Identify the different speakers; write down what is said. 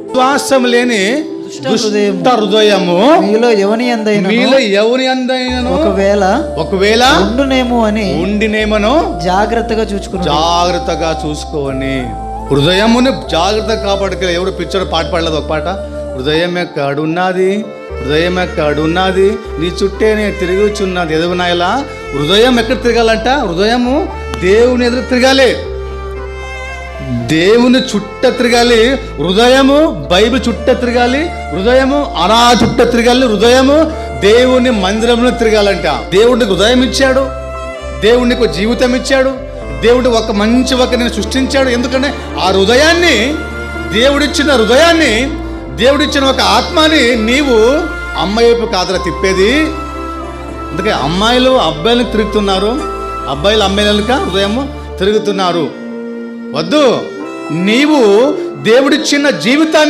Speaker 1: విశ్వాసం లేని దుష్ట హృదయము
Speaker 2: మీలో ఎవని అందైనను
Speaker 1: ఒకవేళ ఉండినేమో
Speaker 2: జాగ్రత్తగా
Speaker 1: చూసుకోని. హృదయముని జాగ్రత్తగా కాపాడుకోవాలి. ఎవరు పిక్చర్ పాట పాడలేదు ఒక పాట, హృదయం ఎక్కడున్నది నీ చుట్టేనే తిరుగుచున్నది ఎదుగునాయలా. హృదయం ఎక్కడ తిరగాలంట? హృదయము దేవుని ఎదురు తిరగాలి, దేవుని చుట్ట తిరగాలి. హృదయము బైబిల్ చుట్ట తిరగాలి, హృదయము అనా చుట్ట తిరగాలి, హృదయము దేవుని మందిరంలో తిరగాలంట. దేవుడికి హృదయం ఇచ్చాడు, దేవుడికి ఒక జీవితం ఇచ్చాడు, దేవుడు ఒక మంచి ఒకరిని సృష్టించాడు. ఎందుకంటే ఆ హృదయాన్ని, దేవుడిచ్చిన ఒక ఆత్మని నీవు అమ్మాయి వైపు కాదరా తిప్పేది. అందుకే అమ్మాయిలు అబ్బాయిలను తిరుగుతున్నారు, అబ్బాయిలు అమ్మాయిలక హృదయము తిరుగుతున్నారు. వద్దు, నీవు దేవుడిచ్చిన జీవితాన్ని